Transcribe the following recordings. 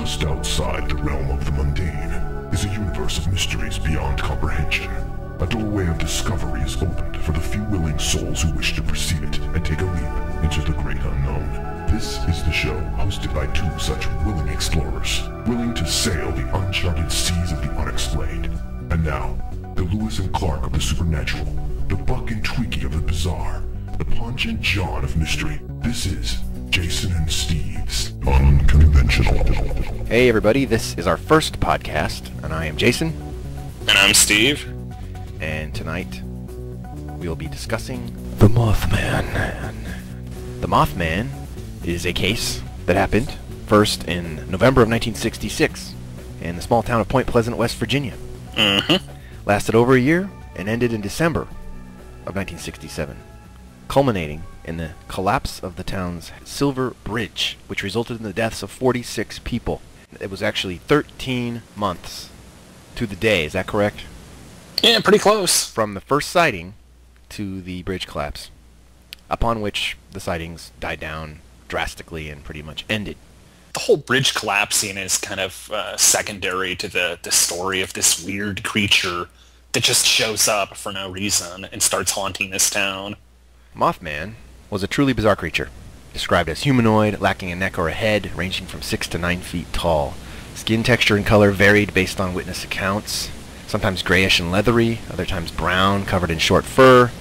Just outside the realm of the mundane is a universe of mysteries beyond comprehension. A doorway of discovery is opened for the few willing souls who wish to perceive it and take a leap into the great unknown. This is the show hosted by two such willing explorers, willing to sail the uncharted seas of the unexplained. And now, the Lewis and Clark of the supernatural, the Buck and Tweaky of the bizarre, the Punch and John of mystery. This is Jason and Steve's Unconventional. Hey everybody, this is our first podcast, and I am Jason. And I'm Steve. And tonight, we'll be discussing the Mothman. The Mothman is a case that happened first in November of 1966 in the small town of Point Pleasant, West Virginia. Lasted over a year and ended in December of 1967, culminating in the collapse of the town's Silver Bridge, which resulted in the deaths of 46 people. It was actually 13 months to the day, is that correct? Yeah, pretty close. From the first sighting to the bridge collapse, upon which the sightings died down drastically and pretty much ended. The whole bridge collapsing is kind of secondary to the story of this weird creature that just shows up for no reason and starts haunting this town. Mothman was a truly bizarre creature, described as humanoid, lacking a neck or a head, ranging from 6 to 9 feet tall. Skin texture and color varied based on witness accounts, sometimes grayish and leathery, other times brown, covered in short fur.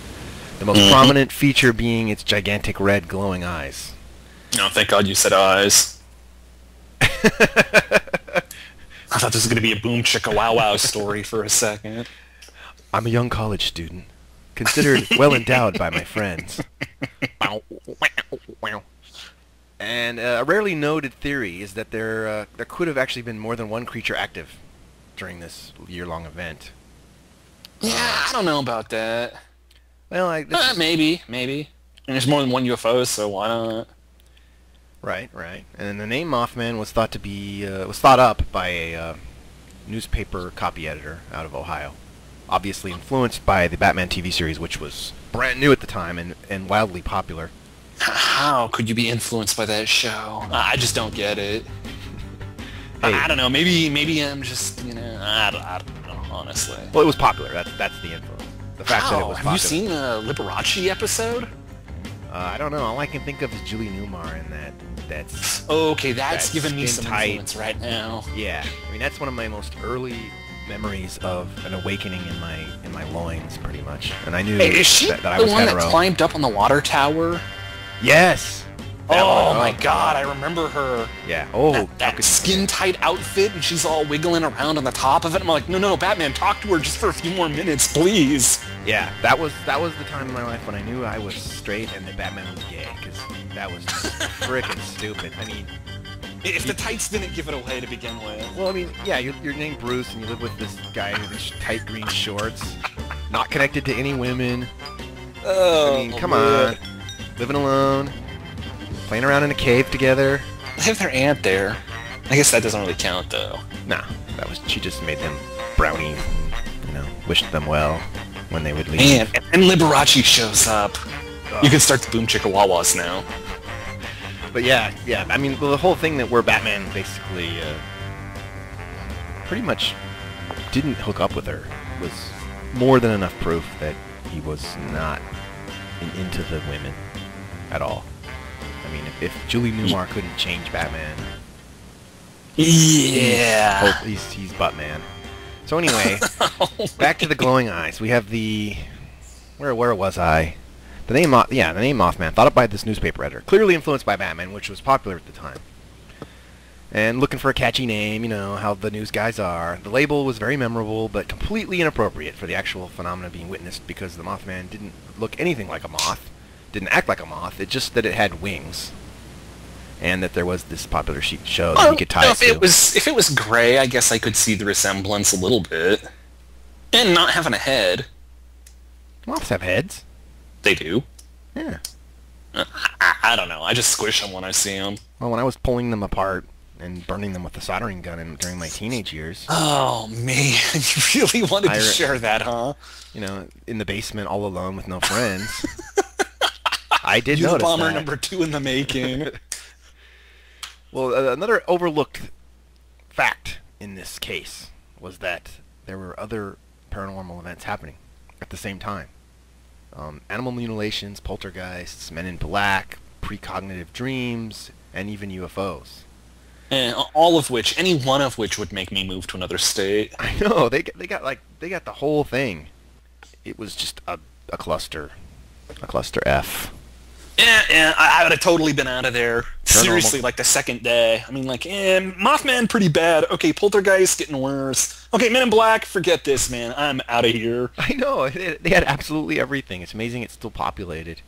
The most prominent feature being its gigantic red glowing eyes. Oh, thank God you said eyes. I thought this was going to be a boom chicka wow wow story for a second. I'm a young college student, considered well endowed by my friends. And a rarely noted theory is that there could have actually been more than one creature active during this year-long event. Yeah, I don't know about that. Well, maybe. And there's more than one UFO, so why not? Right. And the name Mothman was thought up by a newspaper copy editor out of Ohio, obviously influenced by the Batman TV series, which was brand new at the time and wildly popular. How could you be influenced by that show? I just don't get it. Hey. I don't know. Maybe I'm just, I don't know, honestly. Well, it was popular. That's the influence. The fact that it was popular. Have you seen the Liberace episode? I don't know. All I can think of is Julie Newmar in that. Okay, that's giving me some tight influence right now. Yeah, I mean that's one of my most early memories of an awakening in my loins, pretty much. And I knew is she that I the was one hetero. that climbed up on the water tower? Yes. Oh my God, I remember her. Yeah. Oh, that skin-tight outfit, and she's all wiggling around on the top of it. I'm like, no, Batman, talk to her just for a few more minutes, please. Yeah, that was the time in my life when I knew I was straight and that Batman was gay, because that was frickin' stupid. I mean, if the tights didn't give it away to begin with. Well, I mean, yeah, you're named Bruce, and you live with this guy with these tight green shorts, not connected to any women. Oh, I mean, come on, living alone. Playing around in a cave together. They have their aunt there. I guess that doesn't really count, though. Nah, she just made them brownies and, wished them well when they would leave. Man, and Liberace shows up. You can start the boom chicka wawas now. But yeah, I mean, the whole thing where Batman basically pretty much didn't hook up with her was more than enough proof that he was not into the women at all. I mean, if Julie Newmar couldn't change Batman, yeah, he's Buttman. So anyway, back to the glowing eyes. We have where was I? The name Mothman, thought up by this newspaper editor, clearly influenced by Batman, which was popular at the time. And looking for a catchy name, how the news guys are. The label was very memorable, but completely inappropriate for the actual phenomena being witnessed because the Mothman didn't look anything like a moth. Didn't act like a moth. It's just that it had wings, and that there was this popular show that you could tie it to. If it was gray, I guess I could see the resemblance a little bit, and not having a head. Moths have heads. They do. Yeah. I don't know. I just squish them when I see them. Well, when I was pulling them apart and burning them with a soldering gun during my teenage years. Oh man, you really wanted to share that, huh? In the basement, all alone with no friends. I did notice bomber that. number 2 in the making. Well, another overlooked fact in this case was that there were other paranormal events happening at the same time. Animal mutilations, poltergeists, men in black, precognitive dreams, and even UFOs. And all of which, any one of which would make me move to another state. I know, they got the whole thing. It was just a cluster F. Yeah, I would have totally been out of there. Seriously, like the second day. I mean, like, Mothman, pretty bad. Okay, Poltergeist, getting worse. Okay, Men in Black, forget this, man. I'm out of here. I know, they had absolutely everything. It's amazing it's still populated.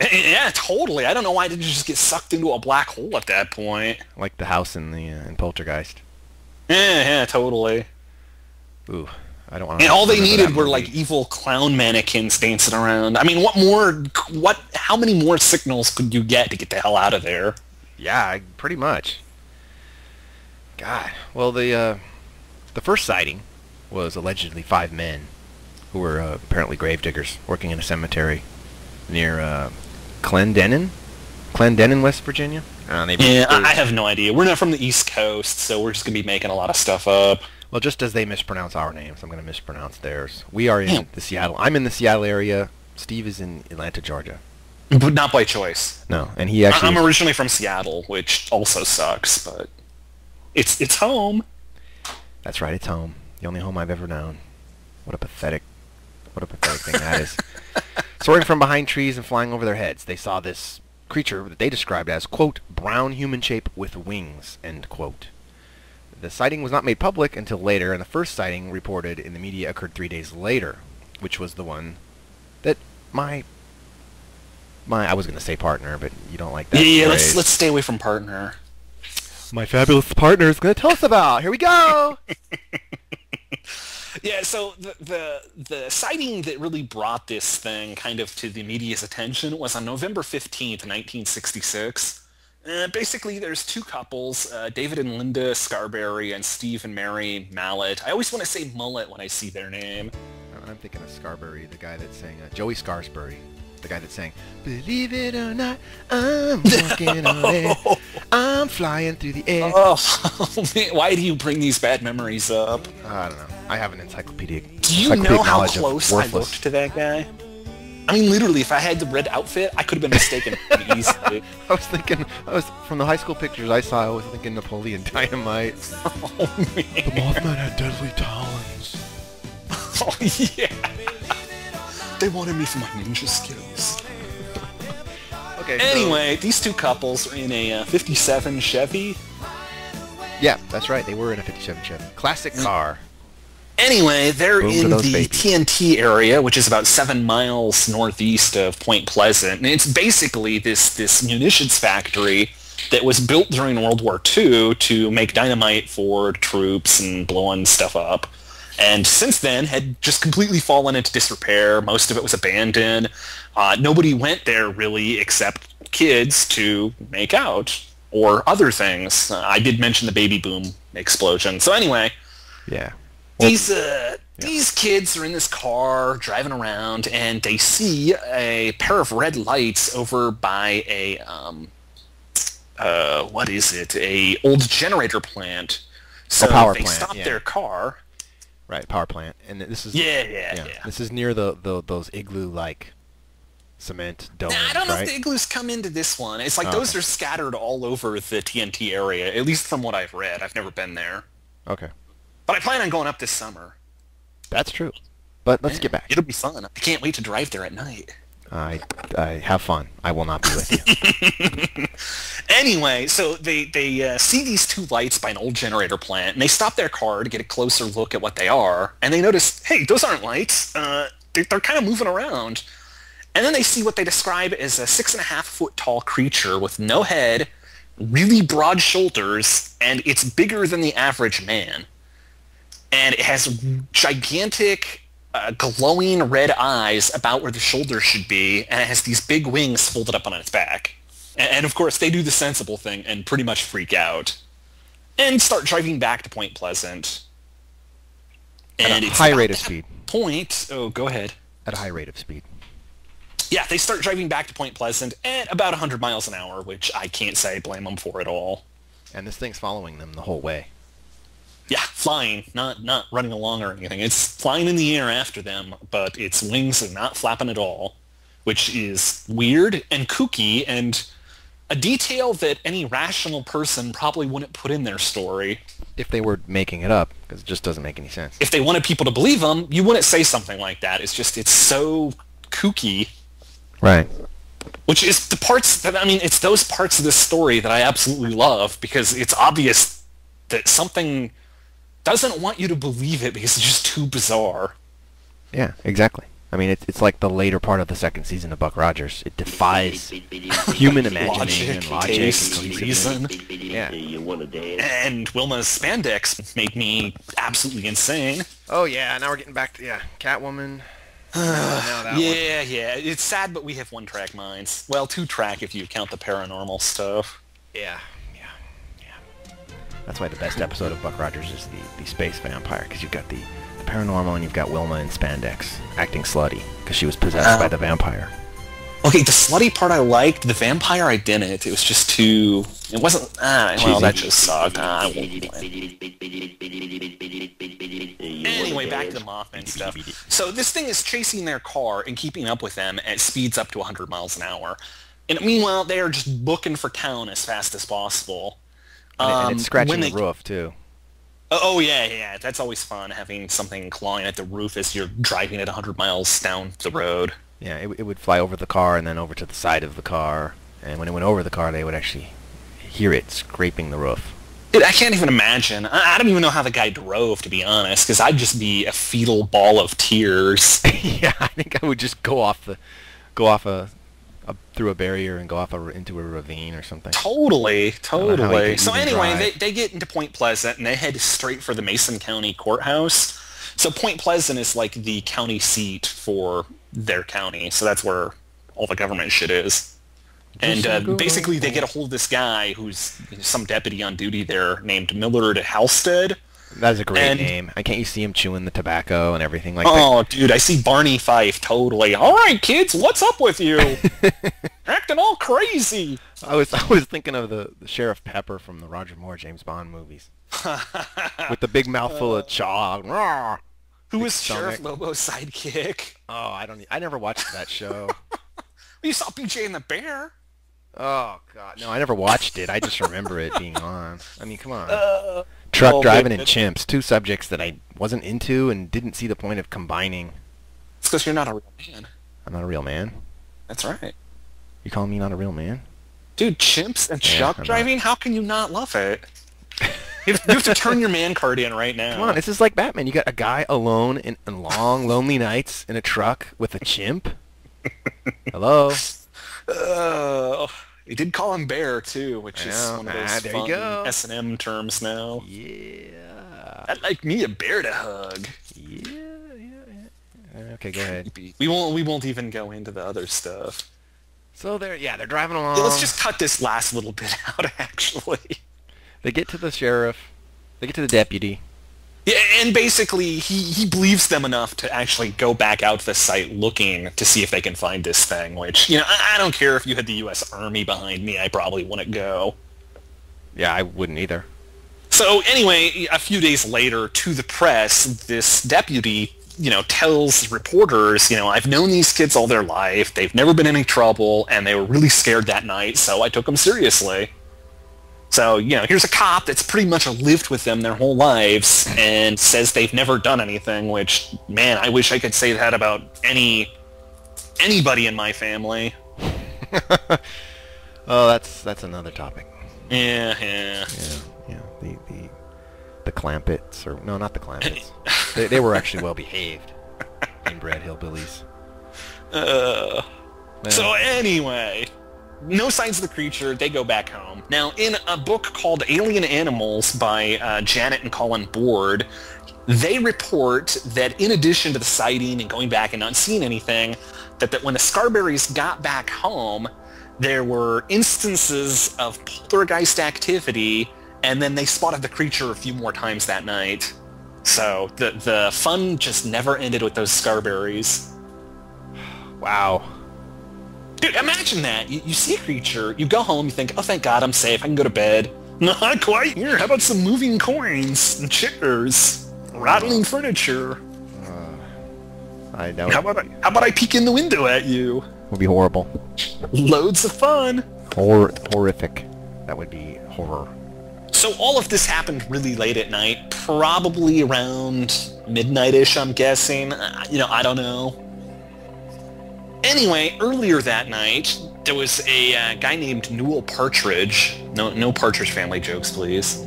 Yeah, totally. I don't know why did you just get sucked into a black hole at that point. Like the house in Poltergeist. Yeah, totally. Ooh. I don't want to. And all they needed were like evil clown mannequins dancing around. I mean, how many more signals could you get to get the hell out of there? Yeah, pretty much. God. Well, the first sighting was allegedly 5 men who were apparently gravediggers working in a cemetery near Clendenin, West Virginia. I have no idea. We're not from the East Coast, so we're just gonna be making a lot of stuff up. Well, just as they mispronounce our names, I'm going to mispronounce theirs. We are in the Seattle. I'm in the Seattle area. Steve is in Atlanta, Georgia. But not by choice. No, and he actually... I'm originally from Seattle, which also sucks, but it's home. That's right, it's home. The only home I've ever known. What a pathetic thing that is. Soaring from behind trees and flying over their heads, they saw this creature that they described as, quote, brown human shape with wings, end quote. The sighting was not made public until later, and the first sighting reported in the media occurred 3 days later, which was the one that I was going to say partner, but you don't like that Yeah, phrase. let's stay away from partner. My fabulous partner is going to tell us about. Here we go! Yeah, so the sighting that really brought this thing kind of to the media's attention was on November 15th, 1966. Basically, there's 2 couples, David and Linda Scarberry and Steve and Mary Mallet. I always want to say Mullet when I see their name. I'm thinking of Scarberry, the guy that sang, Joey Scarsbury, the guy that sang, believe it or not, I'm walking on air, I'm flying through the air. Oh, man, why do you bring these bad memories up? I don't know. I have an encyclopedic Do you know how close I looked to that guy? I mean, literally, if I had the red outfit, I could have been mistaken easily. I was from the high school pictures I saw, I was thinking Napoleon Dynamite. Oh, man. The Mothman had deadly talons. Oh, yeah. They wanted me for my ninja skills. Okay. Anyway, these 2 couples are in a 57 Chevy. Yeah, that's right. They were in a 57 Chevy. Classic car. Anyway, they're in the babies. TNT area, which is about 7 miles northeast of Point Pleasant. And it's basically this munitions factory that was built during World War II to make dynamite for troops and blowing stuff up. And since then had just completely fallen into disrepair. Most of it was abandoned. Nobody went there really except kids to make out or other things. I did mention the baby boom explosion. So anyway... Yeah. These kids are in this car driving around, and they see a pair of red lights over by a what is it? A old generator plant. So power they plant, stop yeah. their car. Right, power plant, and this is Yeah. This is near those igloo-like cement domes. Nah, I don't know right? if the igloos come into this one. It's like those are scattered all over the TNT area, at least from what I've read. I've never been there. Okay. But I plan on going up this summer. That's true. But let's get back. It'll be fun. I can't wait to drive there at night. I have fun. I will not be with you. Anyway, so they see these 2 lights by an old generator plant, and they stop their car to get a closer look at what they are, and they notice, hey, those aren't lights. They're kind of moving around. And then they see what they describe as a 6.5-foot tall creature with no head, really broad shoulders, and it's bigger than the average man. And it has gigantic, glowing red eyes about where the shoulders should be, and it has these big wings folded up on its back. And of course, they do the sensible thing and pretty much freak out. And start driving back to Point Pleasant. And at a high rate of speed. Oh, go ahead. At a high rate of speed. Yeah, they start driving back to Point Pleasant at about 100 miles an hour, which I can't say I blame them for at all. And this thing's following them the whole way. Yeah, flying, not running along or anything. It's flying in the air after them, but its wings are not flapping at all, which is weird and kooky and a detail that any rational person probably wouldn't put in their story. If they were making it up, because it just doesn't make any sense. If they wanted people to believe them, you wouldn't say something like that. It's so kooky. Right. Which is the parts that, it's those parts of this story that I absolutely love, because it's obvious that something doesn't want you to believe it because it's just too bizarre. Yeah, exactly. It's like the later part of the second season of Buck Rogers. It defies human imagination and logic taste, and reason. Yeah. And Wilma's spandex made me absolutely insane. Oh yeah, now we're getting back to Catwoman. Yeah. It's sad, but we have one-track minds. Well, two-track if you count the paranormal stuff. Yeah. That's why the best episode of Buck Rogers is the space vampire, because you've got the paranormal and you've got Wilma in spandex acting slutty because she was possessed by the vampire. Okay, the slutty part I liked. The vampire I didn't. It was just too... It wasn't... well, that just sucked. I won't play. Anyway, back to the Mothman stuff. So this thing is chasing their car and keeping up with them at speeds up to 100 miles an hour. And meanwhile, they are just booking for town as fast as possible. And it's scratching the roof, too. Oh, yeah. That's always fun, having something clawing at the roof as you're driving at 100 miles down the road. Yeah, it would fly over the car and then over to the side of the car. And when it went over the car, they would actually hear it scraping the roof. Dude, I can't even imagine. I don't even know how the guy drove, to be honest, because I'd just be a fetal ball of tears. Yeah, I think I would just go off through a barrier and go off into a ravine or something. Totally. So anyway, they get into Point Pleasant and they head straight for the Mason County Courthouse. So Point Pleasant is like the county seat for their county, so that's where all the government shit is. And basically they get a hold of this guy who's some deputy on duty there named Millard Halstead. That's a great name. Can't you see him chewing the tobacco and everything like that? Oh, dude, I see Barney Fife, totally. All right, kids, what's up with you? Acting all crazy. I was thinking of the Sheriff Pepper from the Roger Moore James Bond movies. With the big mouthful of chaw. Who was Sheriff Lobo's sidekick? Oh, I never watched that show. You saw BJ and the Bear. Oh, God. No, I never watched it. I just remember it being on. Come on. Truck driving and chimps, two subjects that I wasn't into and didn't see the point of combining. It's because you're not a real man. I'm not a real man? That's right. You calling me not a real man? Dude, chimps and truck driving? How can you not love it? You have to turn your man card in right now. Come on, this is like Batman. You got a guy alone in long, lonely nights in a truck with a chimp? Hello? He did call him Bear, too, which is one of those fun S&M terms now. Yeah. I'd like me a bear to hug. Yeah. Okay, go ahead. We won't even go into the other stuff. So they're driving along. Yeah, let's just cut this last little bit out, actually. They get to the sheriff. They get to the deputy. Yeah, and basically he believes them enough to actually go back out to the site looking to see if they can find this thing, which, I don't care if you had the U.S. Army behind me, I probably wouldn't go. Yeah, I wouldn't either. So anyway, a few days later, to the press, this deputy, tells reporters, I've known these kids all their life, they've never been in any trouble, and they were really scared that night, so I took them seriously. So, here's a cop that's pretty much lived with them their whole lives and says they've never done anything, which, man, I wish I could say that about anybody in my family. Oh, that's another topic. Yeah. The Clampets, or no, not the Clampets. they were actually well behaved, inbred hillbillies. So anyway, no signs of the creature. They go back home. Now, in a book called Alien Animals by Janet and Colin Board, they report that in addition to the sighting and going back and not seeing anything, that when the Scarberrys got back home, there were instances of poltergeist activity, and then they spotted the creature a few more times that night. So the fun just never ended with those Scarberrys. Wow. Dude, imagine that. You see a creature, you go home, you think, oh, thank God, I'm safe, I can go to bed. Not quite. Here, how about some moving coins and chairs, rattling furniture? I know. How about I peek in the window at you? Would be horrible. Loads of fun. Horrific. That would be horror. So all of this happened really late at night, probably around midnight-ish, I'm guessing. I don't know. Anyway, earlier that night, there was a guy named Newell Partridge. No Partridge Family jokes, please.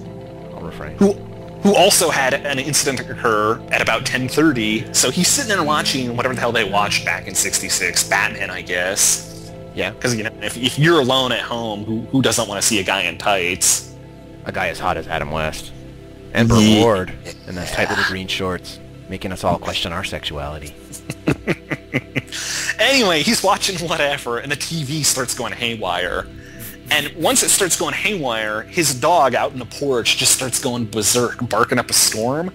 I'll refrain. Who also had an incident occur at about 10:30. So he's sitting there watching whatever the hell they watched back in '66, Batman, I guess. Yeah. Because if you're alone at home, who doesn't want to see a guy in tights? A guy as hot as Adam West. And Burt Ward in those tight little green shorts, making us all question our sexuality. Anyway, he's watching whatever, and the TV starts going haywire. And once it starts going haywire, his dog out in the porch just starts going berserk, barking up a storm.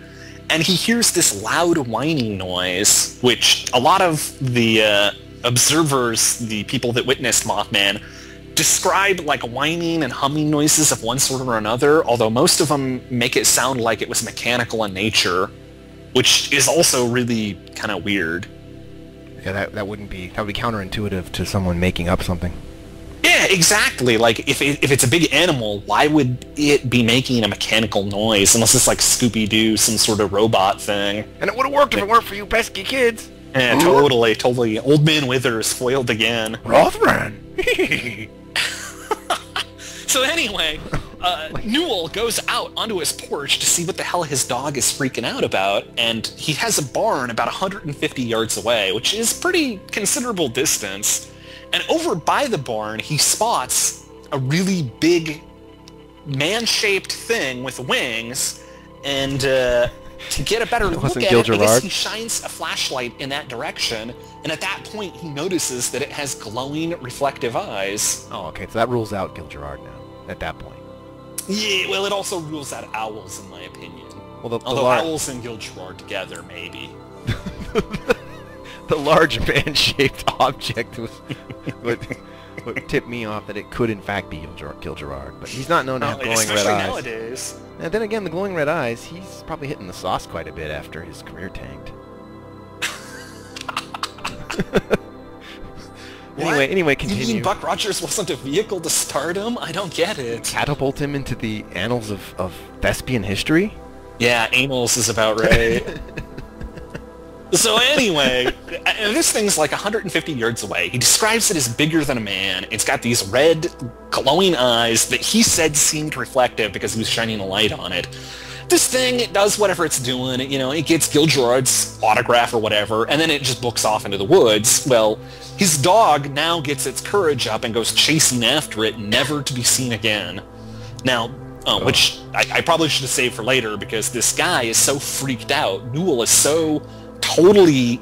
And he hears this loud whining noise, which a lot of the observers, the people that witnessed Mothman, describe like whining and humming noises of one sort or another, although most of them make it sound like it was mechanical in nature, which is also really kind of weird. Yeah, that would be counterintuitive to someone making up something. Yeah, exactly. Like, if it's a big animal, why would it be making a mechanical noise unless it's like Scooby-Doo, some sort of robot thing? And it would have worked if it weren't for you pesky kids. Yeah, totally. Old Man Withers foiled again. Rothran! So anyway, Newell goes out onto his porch to see what the hell his dog is freaking out about, and he has a barn about 150 yards away, which is pretty considerable distance. And over by the barn, he spots a really big man-shaped thing with wings, and to get a better look at it, I guess he shines a flashlight in that direction, and at that point he notices that it has glowing, reflective eyes. Oh, okay, so that rules out Gil Gerard now, at that point. Yeah, well, it also rules out owls, in my opinion. Well, although owls and Gil Gerard together, maybe. The large man-shaped object would tip me off that it could in fact be Gil Gerard, but he's not known to have glowing red eyes. Nowadays. And then again, the glowing red eyes, he's probably hitting the sauce quite a bit after his career tanked. Anyway, continue. You mean Buck Rogers wasn't a vehicle to stardom? I don't get it. Catapult him into the annals of thespian history? Yeah, annals is about right. So anyway, and this thing's like 150 yards away. He describes it as bigger than a man. It's got these red, glowing eyes that he said seemed reflective because he was shining a light on it. This thing, it does whatever it's doing. It gets Gil Gerard's autograph or whatever, and then it just books off into the woods. Well, his dog now gets its courage up and goes chasing after it, never to be seen again. Now, which I probably should have saved for later, because this guy is so freaked out. Newell is so totally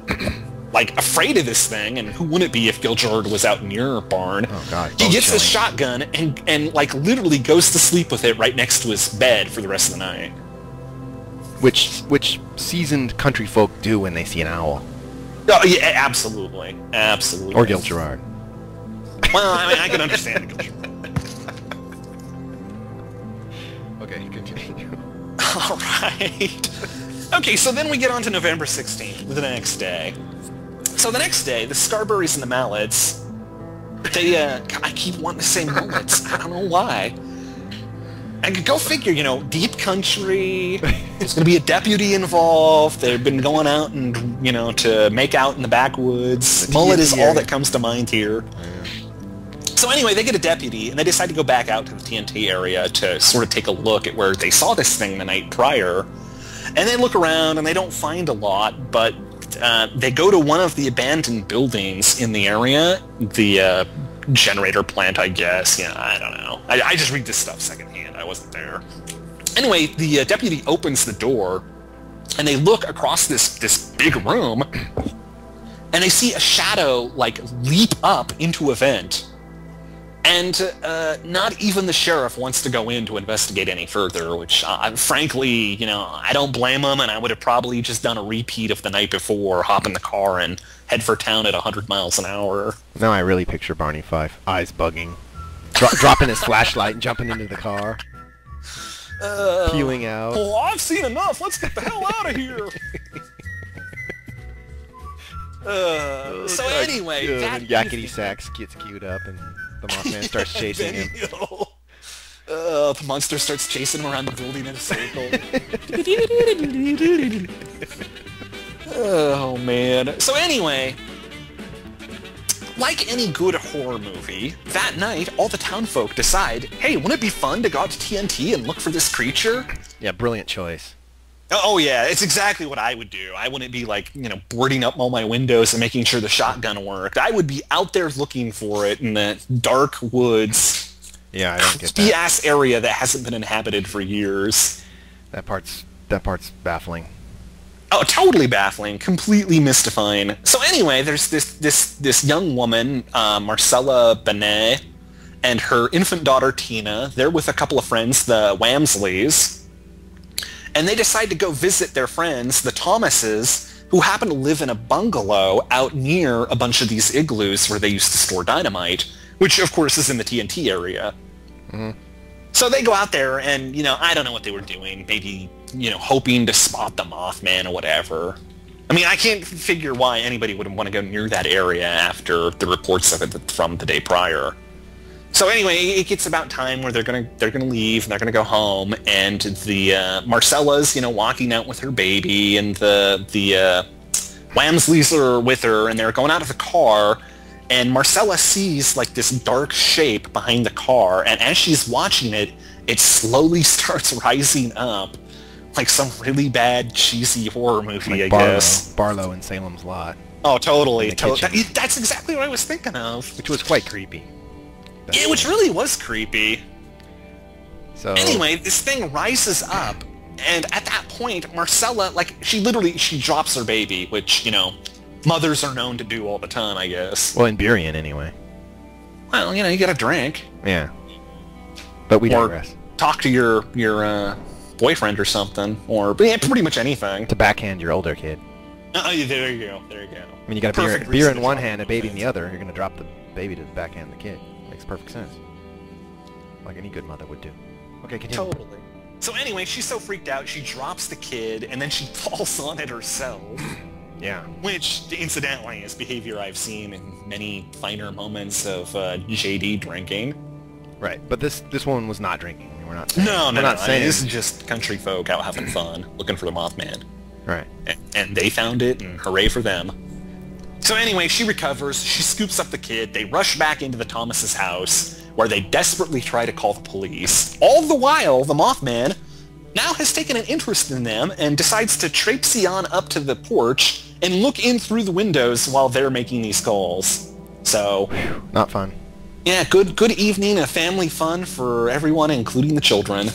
like afraid of this thing, and who wouldn't be if Gil Gerard was out near a barn? Oh God! He gets this shotgun and like literally goes to sleep with it right next to his bed for the rest of the night. Which seasoned country folk do when they see an owl. Oh yeah, absolutely. Or Gil Gerard. Well, I mean, I can understand Gil Gerard. Okay, continue. All right. Okay, so then we get on to November 16th, the next day. So the next day, the Scarberries and the Mallets, I keep wanting to say mullets. I don't know why. And go figure, deep country, there's going to be a deputy involved, they've been going out and, to make out in the backwoods. Mullet is all that comes to mind here. So anyway, they get a deputy, and they decide to go back out to the TNT area to sort of take a look at where they saw this thing the night prior. And they look around, and they don't find a lot, but they go to one of the abandoned buildings in the area, the generator plant, I guess. I don't know. I just read this stuff secondhand. I wasn't there. Anyway, the deputy opens the door, and they look across this big room, and they see a shadow, like, leap up into a vent. And not even the sheriff wants to go in to investigate any further, which, frankly, I don't blame him, and I would have probably just done a repeat of the night before, hop in the car and head for town at 100 miles an hour. Now I really picture Barney Fife, eyes bugging, dropping his flashlight and jumping into the car. peeling out. Oh, I've seen enough. Let's get the hell out of here. So anyway, that Yakety Sax gets queued up, and the Mothman starts chasing him. The monster starts chasing him around the building in a circle. Oh, man. So anyway, like any good horror movie, that night, all the townfolk decide, hey, wouldn't it be fun to go out to TNT and look for this creature? Yeah, brilliant choice. Oh, yeah, it's exactly what I would do. I wouldn't be, like, boarding up all my windows and making sure the shotgun worked. I would be out there looking for it in the dark woods. Yeah, I don't get that. Creepy-ass area that hasn't been inhabited for years. That part's baffling. Oh, totally baffling, completely mystifying. So anyway, there's this young woman, Marcella Benet, and her infant daughter Tina. They're with a couple of friends, the Wamsleys, and they decide to go visit their friends, the Thomases, who happen to live in a bungalow out near a bunch of these igloos where they used to store dynamite, which of course is in the TNT area. Mm-hmm. So they go out there and, I don't know what they were doing. Maybe, hoping to spot the Mothman or whatever. I mean, I can't figure why anybody would want to go near that area after the reports of it from the day prior. So anyway, it gets about time where they're gonna leave and they're gonna go home, and the Marcella's, walking out with her baby, and the Wamsleys are with her, and they're going out of the car. And Marcella sees, like, this dark shape behind the car, and as she's watching it, it slowly starts rising up, like some really bad, cheesy horror movie, like I guess. Barlow in Salem's Lot. Oh, totally. That's exactly what I was thinking of. Which was quite creepy. Yeah, which really was creepy. So anyway, this thing rises up, and at that point, Marcella, like, she drops her baby, which, mothers are known to do all the time, I guess. Well, in Burien, anyway. Well, you gotta drink. Yeah. But we digress. Talk to your boyfriend or something, or pretty much anything. To backhand your older kid. There you go. I mean, you got a beer in one hand, a baby in the other. You're gonna drop the baby to backhand the kid. Makes perfect sense. Like any good mother would do. Okay, continue. Totally. So anyway, she's so freaked out, she drops the kid, and then she falls on it herself. Yeah. Which, incidentally, is behavior I've seen in many finer moments of JD drinking. Right, but this woman was not drinking. I mean, we're not saying... No. Saying... This is just country folk out having fun, looking for the Mothman. Right. And they found it, and hooray for them. So anyway, she recovers, she scoops up the kid, they rush back into the Thomases' house, where they desperately try to call the police. All the while, the Mothman now has taken an interest in them and decides to traipsy on up to the porch and look in through the windows while they're making these calls. So... not fun. Yeah, good evening of family fun for everyone, including the children.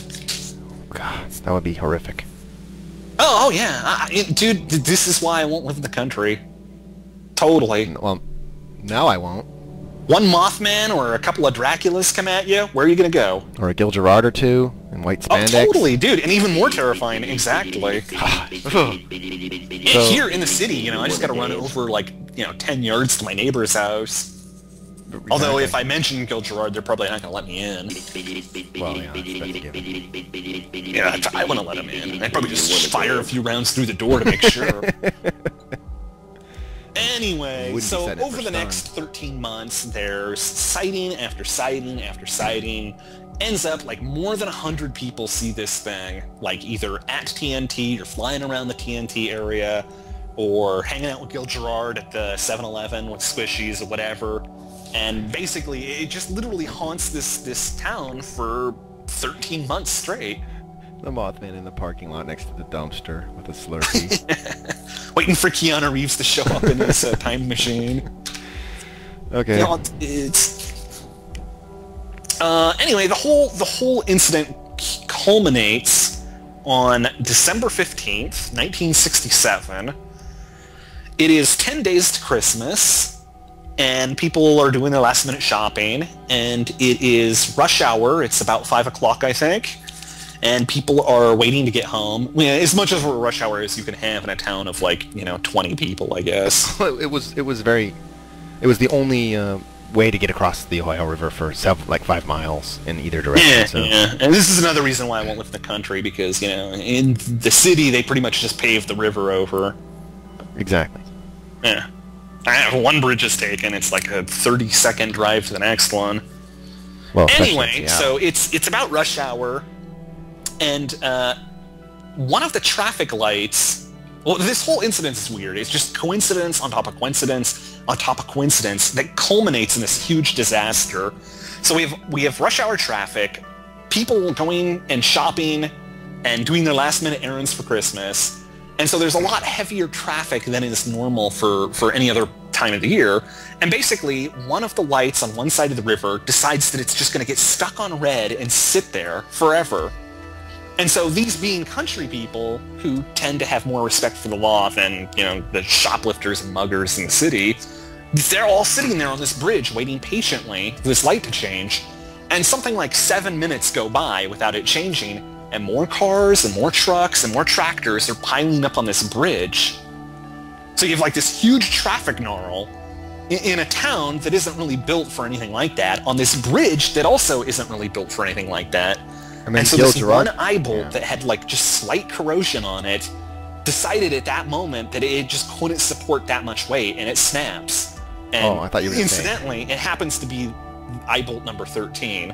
God, that would be horrific. Oh yeah. Dude, this is why I won't live in the country. Totally. Well, now I won't. One Mothman or a couple of Draculas come at you, where are you going to go? Or a Gil Gerard or two in white spandex. Oh, totally, dude, and even more terrifying, exactly. Here in the city, I just got to run over, 10 yards to my neighbor's house. Exactly. Although, if I mention Gil Gerard, they're probably not going to let me in. Well, yeah, that's a given. Yeah, I wouldn't let him in. I'd probably just fire a few rounds through the door to make sure. Anyway, so over the next 13 months, there's sighting after sighting after sighting. Ends up like more than 100 people see this thing, like either at TNT or flying around the TNT area, or hanging out with Gil Gerard at the 7-Eleven with squishies or whatever. And basically, it just literally haunts this town for 13 months straight. The Mothman in the parking lot next to the dumpster with a Slurpee. Waiting for Keanu Reeves to show up in his time machine. Okay. Anyway, the whole incident culminates on December 15th, 1967. It is 10 days to Christmas, and people are doing their last-minute shopping, and it is rush hour. It's about 5 o'clock, I think. And people are waiting to get home. As much of a rush hour as you can have in a town of 20 people, I guess. It was the only way to get across the Ohio River for like 5 miles in either direction. Yeah, so. yeah. And this is another reason why I won't live in the country, because, in the city, they pretty much just pave the river over. Exactly. Yeah. One bridge is taken. It's like a 30-second drive to the next one. Well, anyway, so it's about rush hour, and one of the traffic lights... Well, this whole incident is weird. It's just coincidence on top of coincidence on top of coincidence that culminates in this huge disaster. So we have rush hour traffic, people going and shopping and doing their last-minute errands for Christmas, and so there's a lot heavier traffic than is normal for any other time of the year. And basically, one of the lights on one side of the river decides that it's just going to get stuck on red and sit there forever. And so these being country people who tend to have more respect for the law than, the shoplifters and muggers in the city, they're all sitting there on this bridge waiting patiently for this light to change. And something like 7 minutes go by without it changing, and more cars and more trucks and more tractors are piling up on this bridge. So you have like this huge traffic gnarl in a town that isn't really built for anything like that, on this bridge that also isn't really built for anything like that. And so this one eye bolt that had like just slight corrosion on it decided at that moment that it just couldn't support that much weight, and it snaps. And I thought you were incidentally, it happens to be eye bolt number 13.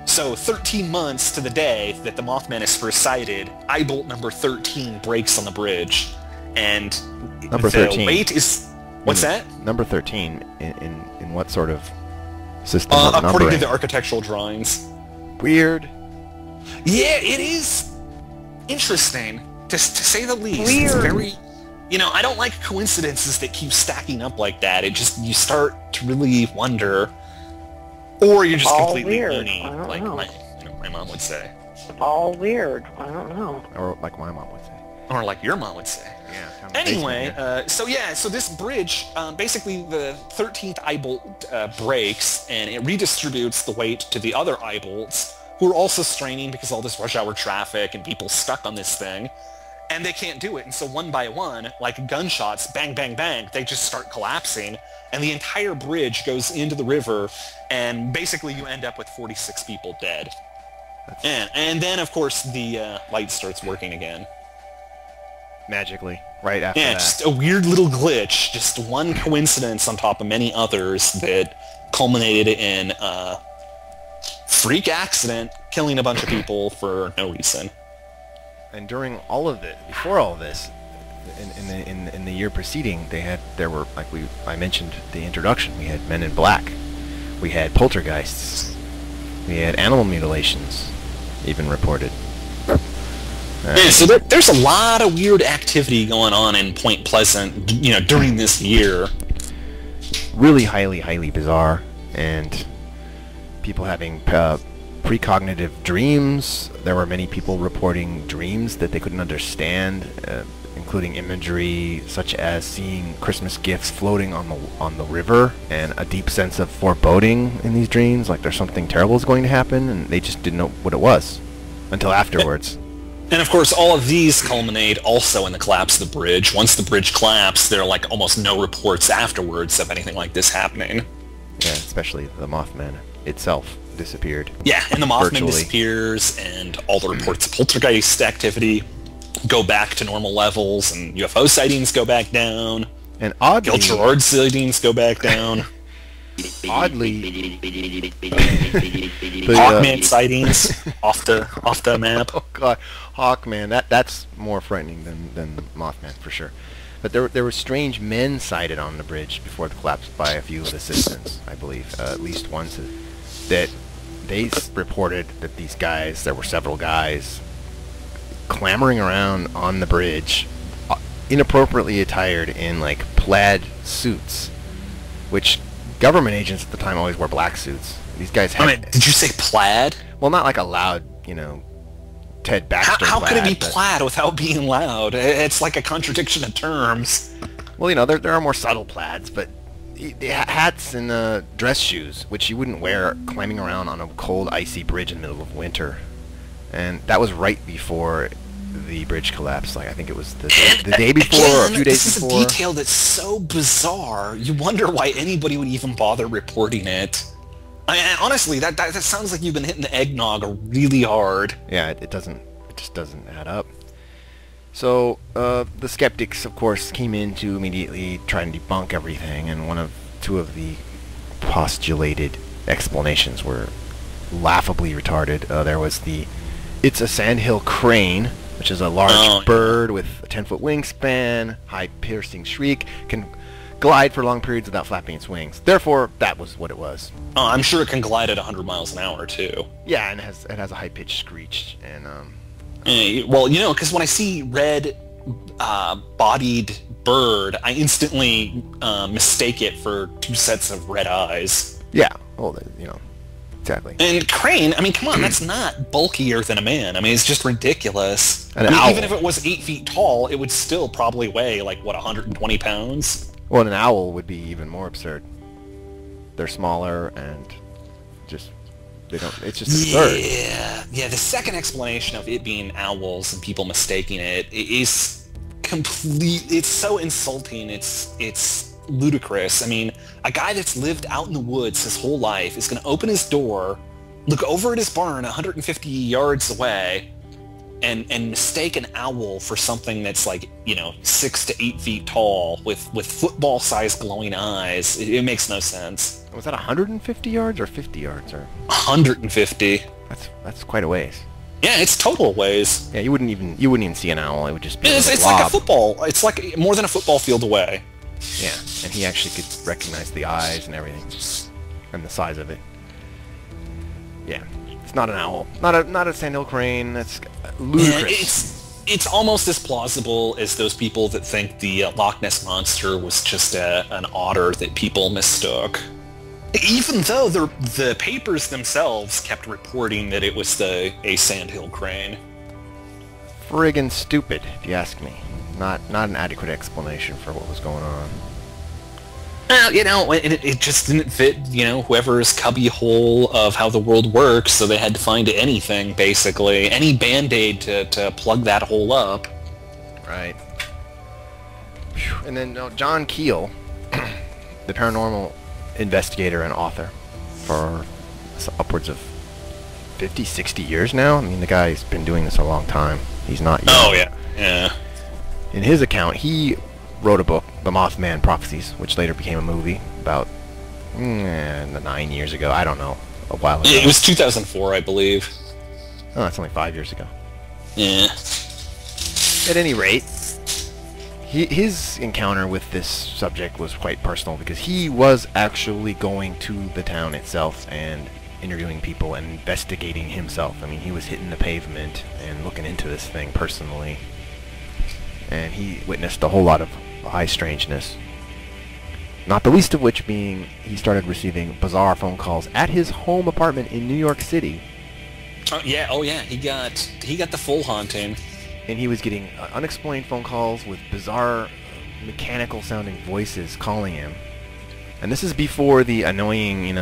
So 13 months to the day that the Mothman is first sighted, eye bolt number 13 breaks on the bridge, and number 13. The weight is... What's that? Number 13 in what sort of system? According to the architectural drawings. Weird. Yeah, it is interesting, to say the least. Weird. It's very... I don't like coincidences that keep stacking up like that. You start to really wonder... Or you're just all completely weird. loony, I don't like know. my mom would say. All weird. I don't know. Or like my mom would say. Or like your mom would say. Yeah. Anyway, so this bridge, basically the 13th eye bolt breaks, and it redistributes the weight to the other eye bolts, who are also straining because all this rush hour traffic and people stuck on this thing, and they can't do it. And so one by one, like gunshots, bang, bang, bang, they just start collapsing, and the entire bridge goes into the river, and basically you end up with 46 people dead. And then, of course, the light starts working again. Magically, right after that. Yeah, just a weird little glitch, just one coincidence on top of many others that culminated in a freak accident, killing a bunch of people for no reason. And during all of it, before all of this, in the year preceding, I mentioned the introduction. We had Men in Black, we had poltergeists, we had animal mutilations, even reported. Yeah, so there's a lot of weird activity going on in Point Pleasant, during this year. Really highly bizarre, and people having precognitive dreams. There were many people reporting dreams that they couldn't understand, including imagery such as seeing Christmas gifts floating on the river, and a deep sense of foreboding in these dreams, like there's something terrible is going to happen, and they just didn't know what it was until afterwards. And of course, all of these culminate also in the collapse of the bridge. Once the bridge collapsed, there are like almost no reports afterwards of anything like this happening. Yeah, especially the Mothman itself disappeared. Yeah, and the Mothman virtually disappears, and all the reports of poltergeist activity go back to normal levels, and UFO sightings go back down. And oddly, Gil Gerard sightings go back down. Oddly, Hawkman sightings off the map. Oh god, Hawkman, that's more frightening than Mothman for sure. But there were strange men sighted on the bridge before the collapse by a few of the citizens, I believe. At least one that they reported that these guys, there were several guys clambering around on the bridge, inappropriately attired in like plaid suits, which government agents at the time always wore black suits. These guys had... did you say plaid? Well, not like a loud, Ted Baxter How plaid, could it be but... plaid without being loud? It's like a contradiction of terms. Well, there are more subtle plaids, but hats and dress shoes, which you wouldn't wear climbing around on a cold, icy bridge in the middle of winter. And that was right before the bridge collapsed. Like, I think it was the day before or a few days before. This is a detail that's so bizarre. You wonder why anybody would even bother reporting it. I mean, honestly, that sounds like you've been hitting the eggnog really hard. Yeah, it just doesn't add up. So, the skeptics, of course, came in to immediately try and debunk everything, and two of the postulated explanations were laughably retarded. There was it's a Sandhill Crane, which is a large bird with a 10-foot wingspan, high piercing shriek, can glide for long periods without flapping its wings. Therefore, that was what it was. Oh, I'm sure it can glide at 100 miles an hour, too. Yeah, and it has a high-pitched screech, and well, because when I see red bodied bird, I instantly mistake it for two sets of red eyes. Yeah, well, exactly. And crane, I mean, come on, that's not bulkier than a man. I mean, it's just ridiculous. An owl. Even if it was 8 feet tall, it would still probably weigh, 120 pounds? Well, an owl would be even more absurd. They're smaller and it's just absurd. Yeah, the second explanation of it being owls and people mistaking it is it's so insulting, it's ludicrous. I mean, a guy that's lived out in the woods his whole life is going to open his door, look over at his barn 150 yards away, and mistake an owl for something that's 6 to 8 feet tall with football-sized glowing eyes. It makes no sense. Was that 150 yards or 50 yards or? 150. That's quite a ways. Yeah, it's total ways. Yeah, you wouldn't even see an owl. It would just be. It's like a football. It's like more than a football field away. Yeah, and he actually could recognize the eyes and everything, and the size of it. Yeah, it's not an owl. Not a Sandhill Crane. That's ludicrous. It's almost as plausible as those people that think the Loch Ness Monster was just an otter that people mistook. Even though the papers themselves kept reporting that it was a Sandhill Crane. Friggin' stupid, if you ask me. Not an adequate explanation for what was going on. Well, it just didn't fit, whoever's cubby hole of how the world works, so they had to find anything, basically. Any Band-Aid to plug that hole up. Right. And then John Keel, the paranormal investigator and author for upwards of 50, 60 years now. I mean, the guy's been doing this a long time. He's not young. Oh, yeah. In his account, he wrote a book, The Mothman Prophecies, which later became a movie about 9 years ago. I don't know. A while ago. It was 2004, I believe. Oh, that's only 5 years ago. Yeah. At any rate, his encounter with this subject was quite personal because he was actually going to the town itself and interviewing people and investigating himself. I mean, he was hitting the pavement and looking into this thing personally. And he witnessed a whole lot of high strangeness. Not the least of which being he started receiving bizarre phone calls at his home apartment in New York City. Oh yeah. He got the full haunting. And he was getting unexplained phone calls with bizarre mechanical sounding voices calling him. And this is before the annoying,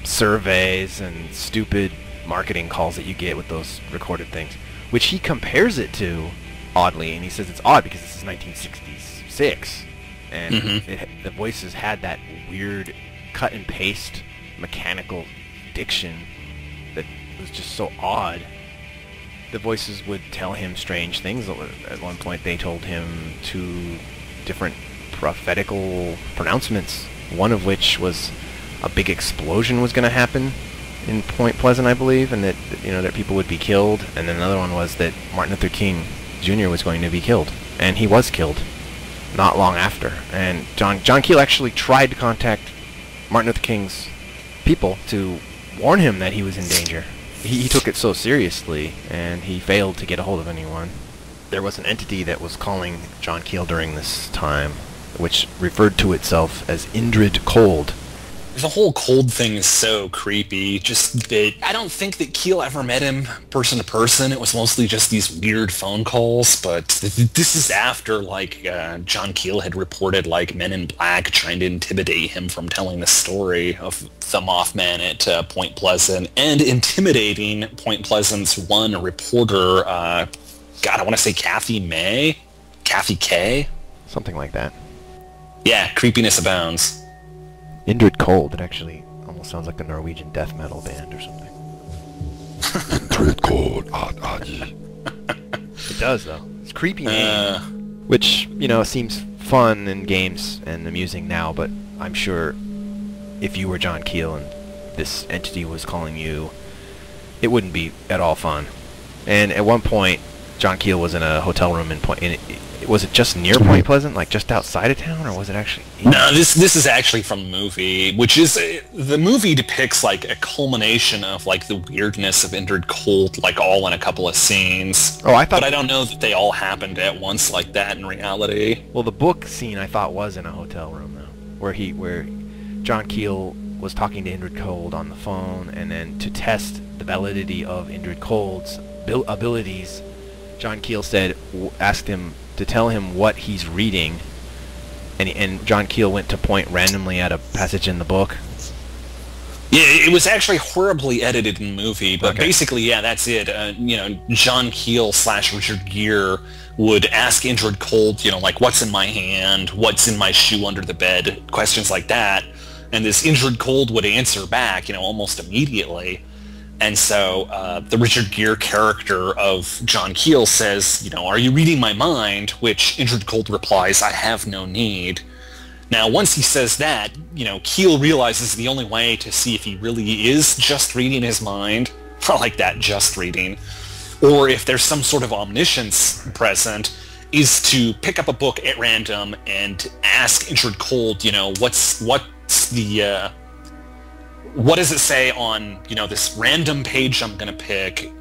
surveys and stupid marketing calls that you get with those recorded things, which he compares it to, oddly, and he says it's odd because this is 1966, and the voices had that weird cut and paste mechanical diction that was just so odd. The voices would tell him strange things. At one point they told him 2 different prophetical pronouncements, one of which was a big explosion was going to happen in Point Pleasant, I believe, and that that people would be killed, and then another one was that Martin Luther King Jr. was going to be killed, and he was killed not long after. And John Keel actually tried to contact Martin Luther King's people to warn him that he was in danger. He took it so seriously, and he failed to get a hold of anyone. There was an entity that was calling John Keel during this time, which referred to itself as Indrid Cold. The whole cold thing is so creepy. Just that I don't think that Keel ever met him person to person. It was mostly just these weird phone calls. But this is after John Keel had reported Men in Black trying to intimidate him from telling the story of the Mothman at Point Pleasant, and intimidating Point Pleasant's one reporter, God, I want to say Kathy K. Something like that. Yeah, creepiness abounds. Indrid Cold. It actually almost sounds like a Norwegian death metal band or something. Indrid Cold. It does, though. It's creepy name, which, seems fun in games and amusing now, but I'm sure if you were John Keel and this entity was calling you, it wouldn't be at all fun. And at one point, John Keel was in a hotel room was it just near Point Pleasant, like just outside of town, or was it actually? No, this is actually from the movie, which is the movie depicts like a culmination of like the weirdness of Indrid Cold, like all in a couple of scenes. Oh, I thought. But I don't know that they all happened at once like that in reality. Well, the book scene I thought was in a hotel room though, where John Keel was talking to Indrid Cold on the phone, and then to test the validity of Indrid Cold's abilities, John Keel asked him to tell him what he's reading, and John Keel went to point randomly at a passage in the book. Yeah, it was actually horribly edited in the movie, but Okay. basically, yeah, that's it. John Keel / Richard Gere would ask Indrid Cold, like, what's in my hand, what's in my shoe under the bed, questions like that, and this Indrid Cold would answer back, almost immediately. And so the Richard Gere character of John Keel says, are you reading my mind? Which Indrid Cold replies, I have no need. Now, once he says that, Keel realizes the only way to see if he really is just reading his mind, I like that, just reading, or if there's some sort of omniscience present, is to pick up a book at random and ask Indrid Cold, what does it say on, this random page I'm going to pick,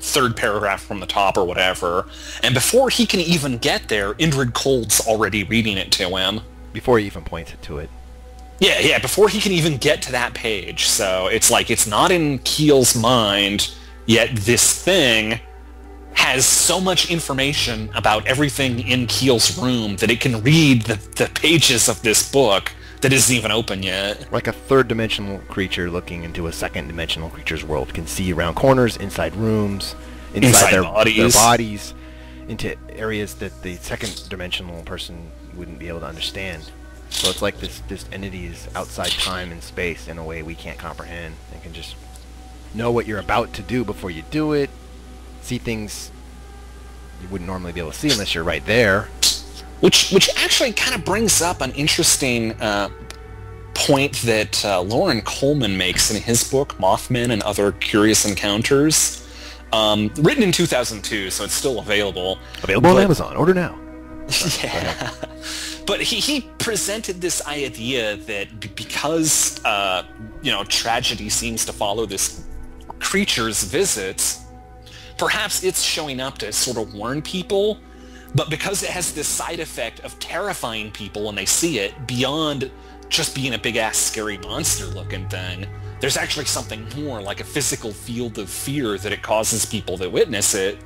third paragraph from the top or whatever. And before he can even get there, Indrid Cold's already reading it to him. Before he even points it to it. Yeah, before he can even get to that page. So it's like, it's not in Keel's mind, yet this thing has so much information about everything in Keel's room that it can read the pages of this book that isn't even open yet. Like a third-dimensional creature looking into a second-dimensional creature's world can see around corners, inside rooms, inside their bodies, into areas that the second-dimensional person wouldn't be able to understand. So it's like this entity is outside time and space in a way we can't comprehend, and can just know what you're about to do before you do it, see things you wouldn't normally be able to see unless you're right there. Which actually kind of brings up an interesting point that Lauren Coleman makes in his book, Mothman and Other Curious Encounters, written in 2002, so it's still available. Available on Amazon. Order now. Yeah. But he presented this idea that because, tragedy seems to follow this creature's visits, perhaps it's showing up to sort of warn people, but because it has this side effect of terrifying people when they see it, beyond just being a big-ass scary monster-looking thing, there's actually something more, like a physical field of fear that it causes people that witness it.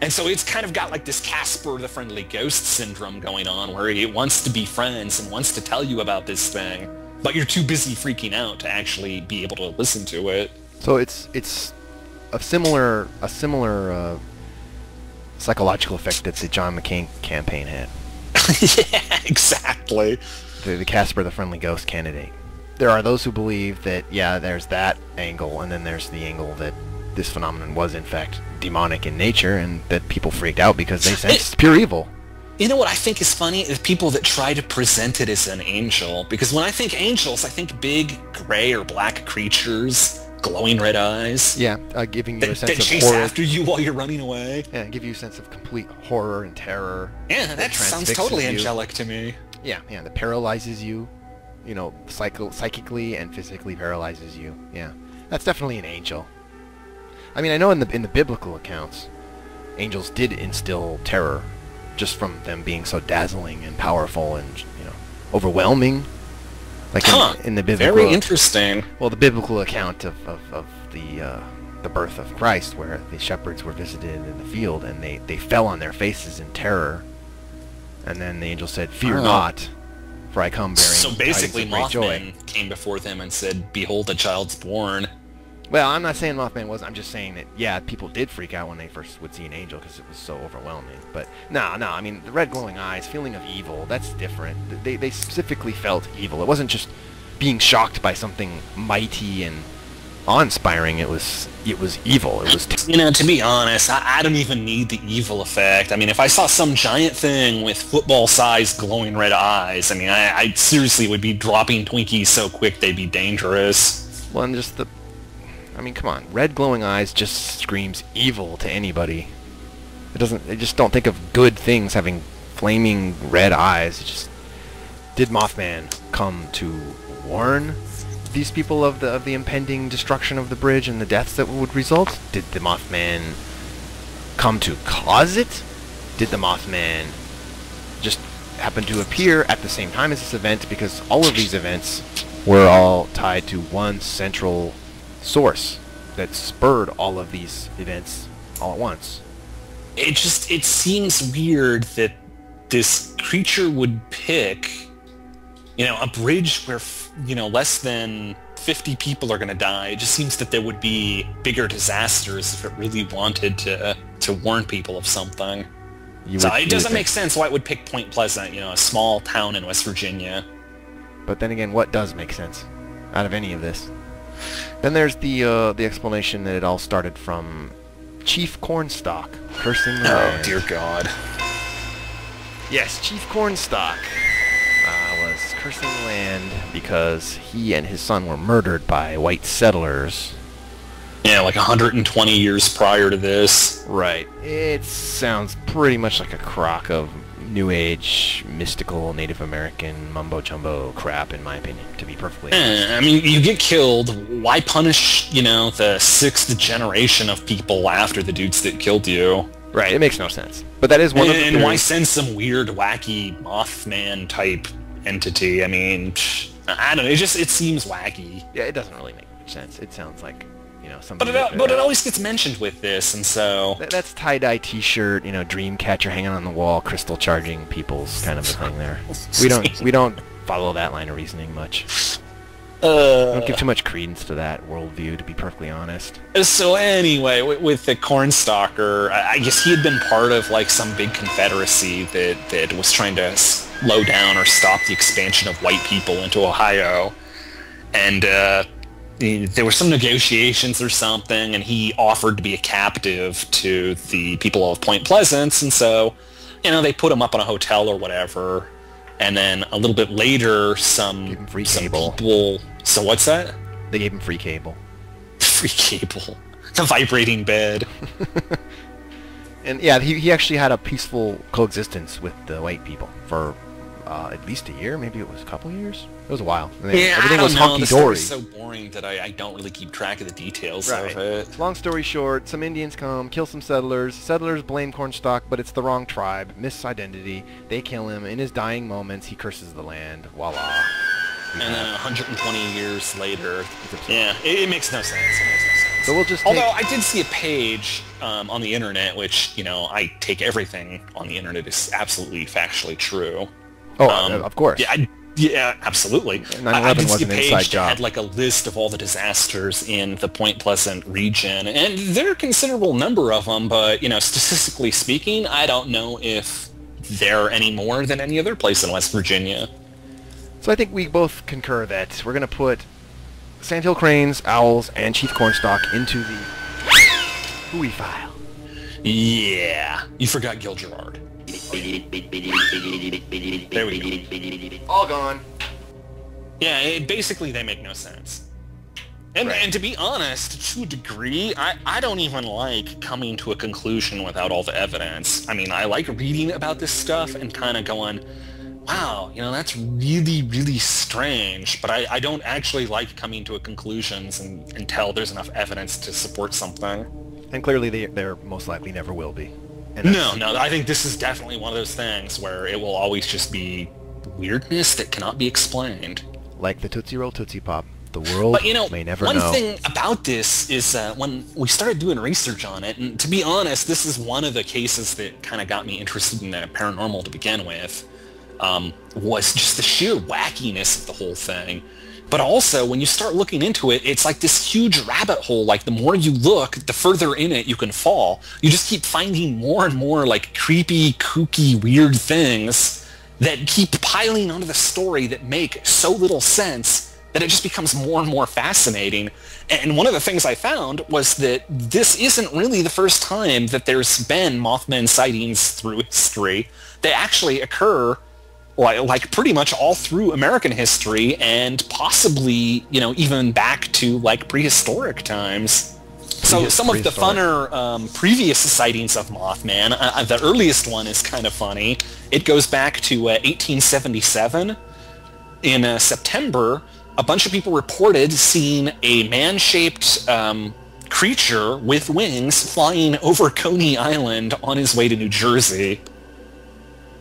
And so it's kind of got like this Casper the Friendly Ghost syndrome going on, where it wants to be friends and wants to tell you about this thing, but you're too busy freaking out to actually be able to listen to it. So it's a similar psychological effect that the John McCain campaign had. Yeah, exactly. The Casper the Friendly Ghost candidate. There are those who believe that, yeah, there's that angle, and then there's the angle that this phenomenon was in fact demonic in nature, and that people freaked out because they sensed pure evil. You know what I think is funny is people that try to present it as an angel, because when I think angels, I think big gray or black creatures, glowing red eyes. Yeah, giving you a sense that of chase horror. after you while you're running away. Yeah, give you a sense of complete horror and terror. Yeah, that sounds transfixes totally you. angelic to me. Yeah, that paralyzes you, psychically and physically paralyzes you. Yeah, that's definitely an angel. I mean, I know in the biblical accounts, angels did instill terror, just from them being so dazzling and powerful and overwhelming. Like in the biblical. Very interesting. Well, the biblical account of the birth of Christ, where the shepherds were visited in the field and they fell on their faces in terror, and then the angel said, "Fear not, for I come bearing." So basically, tidings of great joy." Mothman came before them and said, "Behold, a child's born." Well, I'm not saying Mothman was. I'm just saying that, yeah, people did freak out when they first would see an angel because it was so overwhelming. But no, I mean, the red glowing eyes, feeling of evil, that's different. They specifically felt evil. It wasn't just being shocked by something mighty and awe-inspiring. It was evil. It was... To be honest, I don't even need the evil effect. I mean, if I saw some giant thing with football-sized glowing red eyes, I mean, I seriously would be dropping Twinkies so quick they'd be dangerous. Well, and just I mean, come on. Red glowing eyes just screams evil to anybody. They just don't think of good things having flaming red eyes. Did Mothman come to warn these people of the impending destruction of the bridge and the deaths that would result? Did the Mothman come to cause it? Did the Mothman just happen to appear at the same time as this event? Because all of these events were all tied to one central source that spurred all of these events all at once. It seems weird that this creature would pick, a bridge where, less than 50 people are going to die. It just seems that there would be bigger disasters if it really wanted to warn people of something. It doesn't make sense why it would pick Point Pleasant, a small town in West Virginia. But then again, what does make sense out of any of this? Then there's the explanation that it all started from Chief Cornstalk cursing the land. Oh, dear God. Yes, Chief Cornstalk was cursing the land because he and his son were murdered by white settlers. Yeah, like 120 years prior to this. Right. It sounds pretty much like a crock of New Age, mystical, Native American, mumbo-jumbo crap, in my opinion, to be perfectly honest. I mean, you get killed, why punish, the sixth generation of people after the dudes that killed you? Right, it makes no sense. But that is one of the And why send some weird, wacky Mothman-type entity? I mean, I don't know, it seems wacky. Yeah, it doesn't really make much sense. It sounds like... But it always gets mentioned with this, and so... That's tie-dye T-shirt, Dreamcatcher hanging on the wall, crystal charging people's kind of a thing there. We don't follow that line of reasoning much. We don't give too much credence to that worldview, to be perfectly honest. So anyway, with the Cornstalker, I guess he had been part of some big confederacy that was trying to slow down or stop the expansion of white people into Ohio, and there were some negotiations or something, and he offered to be a captive to the people of Point Pleasant, and so, they put him up in a hotel or whatever, and then a little bit later, some people... So what's that? They gave him free cable. Free cable. The vibrating bed. And yeah, he actually had a peaceful coexistence with the white people for at least a year, maybe it was a couple years. It was a while. Everything was hunky-dory. It's so boring that I don't really keep track of the details of it. Long story short, some Indians come, kill some settlers. Settlers blame Cornstalk, but it's the wrong tribe. Misidentity. They kill him. In his dying moments, he curses the land. Voila. And then 120 years later, it makes no sense. It makes no sense. So we'll just Although I did see a page on the internet, which, I take everything on the internet is absolutely factually true. Oh, of course. Yeah, absolutely. 9/11 was an inside job. Had a list of all the disasters in the Point Pleasant region, and there are a considerable number of them, but, statistically speaking, I don't know if there are any more than any other place in West Virginia. So I think we both concur that we're going to put Sandhill Cranes, Owls, and Chief Cornstalk into the Hooey file. Yeah. You forgot Gil Gerard. There we go. All gone. Yeah, basically they make no sense. And to be honest, to a degree, I don't even like coming to a conclusion without all the evidence. I mean, I like reading about this stuff and kind of going, wow, that's really, really strange, but I don't actually like coming to a conclusions until there's enough evidence to support something. And clearly there most likely never will be. No, I think this is definitely one of those things where it will always just be weirdness that cannot be explained. Like the Tootsie Roll Tootsie Pop. The world may never know. One thing about this is when we started doing research on it, and to be honest, this is one of the cases that kind of got me interested in the paranormal to begin with, was just the sheer wackiness of the whole thing. But also, when you start looking into it, it's like this huge rabbit hole. Like, the more you look, the further in it you can fall. You just keep finding more and more, like, creepy, kooky, weird things that keep piling onto the story that make so little sense that it just becomes more and more fascinating. And one of the things I found was that this isn't really the first time that there's been Mothman sightings through history. They actually occur like pretty much all through American history, and possibly, you know, even back to like prehistoric times. So some of the funner previous sightings of Mothman, the earliest one is kind of funny. It goes back to 1877. In September, a bunch of people reported seeing a man-shaped creature with wings flying over Coney Island on his way to New Jersey.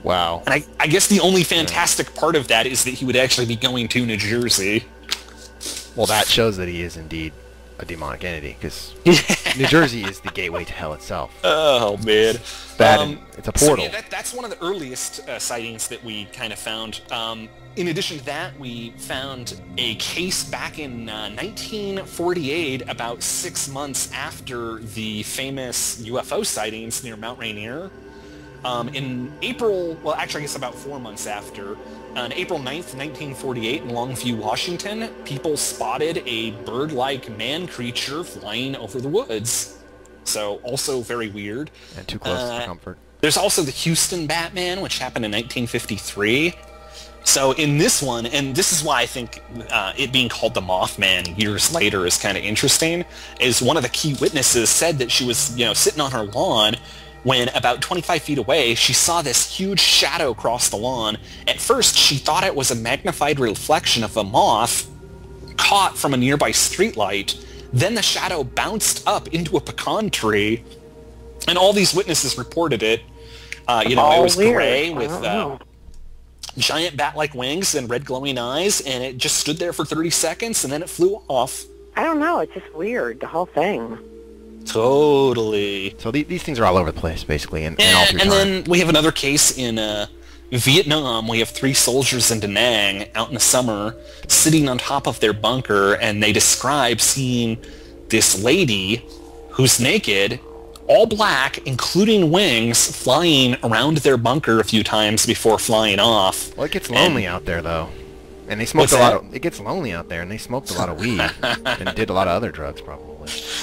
Wow. And I guess the only fantastic part of that is that he would actually be going to New Jersey. Well, that shows that he is indeed a demonic entity, because New Jersey is the gateway to hell itself. Oh, man. It's a portal. So, yeah, that's one of the earliest sightings that we kind of found. In addition to that, we found a case back in 1948, about 6 months after the famous UFO sightings near Mount Rainier. In April, well, actually I guess about 4 months after, on April 9th, 1948 in Longview, Washington, people spotted a bird-like man creature flying over the woods. So, also very weird. And too close for comfort. There's also the Houston Batman, which happened in 1953. So in this one, and this is why I think it being called the Mothman years later is kind of interesting, is one of the key witnesses said that she was, you know, sitting on her lawn when about 25 feet away, she saw this huge shadow cross the lawn. At first, she thought it was a magnified reflection of a moth caught from a nearby streetlight. Then the shadow bounced up into a pecan tree, and all these witnesses reported it. You know, it was gray with giant bat-like wings and red glowing eyes, and it just stood there for 30 seconds, and then it flew off. I don't know. It's just weird, the whole thing. Totally. So these things are all over the place, basically, and all through time. And then we have another case in Vietnam. We have 3 soldiers in Da Nang out in the summer sitting on top of their bunker, and they describe seeing this lady who's naked, all black, including wings, flying around their bunker a few times before flying off. Well, it gets lonely out there, though. And they smoked it gets lonely out there, and they smoked a lot of weed and did a lot of other drugs, probably.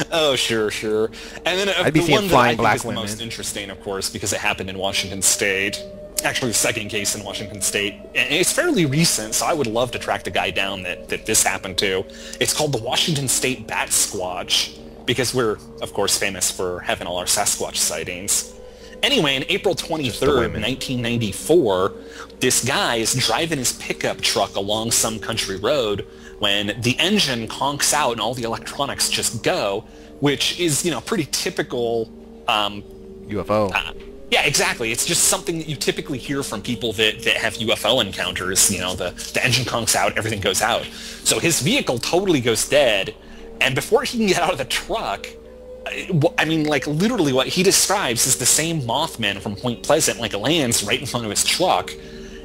Oh, sure. And then I'd be the seeing one flying that I black think is the women. most interesting, of course, because it happened in Washington State. Actually, the second case in Washington State. And it's fairly recent, so I would love to track the guy down that this happened to. It's called the Washington State Bat Squatch, because we're, of course, famous for having all our Sasquatch sightings. Anyway, on April 23rd, 1994, this guy is driving his pickup truck along some country road when the engine conks out and all the electronics just go, which is, you know, pretty typical UFO. Yeah, exactly. It's just something that you typically hear from people that have UFO encounters. You know, the engine conks out, everything goes out. So his vehicle totally goes dead, and before he can get out of the truck, I mean, like, literally what he describes is the same Mothman from Point Pleasant, like, lands right in front of his truck,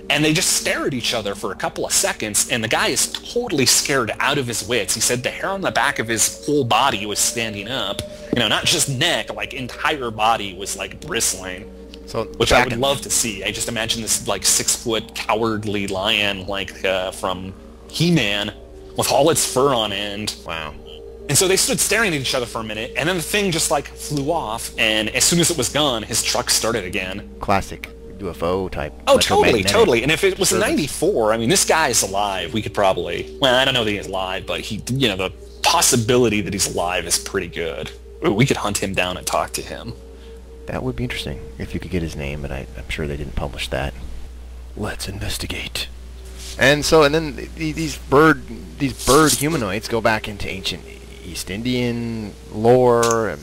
and they just stare at each other for a couple of seconds, and the guy is totally scared out of his wits. He said the hair on the back of his whole body was standing up. You know, not just neck, like, entire body was, like, bristling. So, which I would love to see. I just imagine this, like, 6-foot cowardly lion, like, from He-Man, with all its fur on end. Wow. And so they stood staring at each other for a minute, and then the thing just, like, flew off, and as soon as it was gone, his truck started again. Classic UFO type. Oh, totally. And if it was 94, I mean, this guy is alive. We could probably... Well, I don't know that he's alive, but he, you know, the possibility that he's alive is pretty good. Ooh, we could hunt him down and talk to him. That would be interesting, if you could get his name, but I'm sure they didn't publish that. Let's investigate. And so, and then these bird humanoids go back into ancient East Indian lore,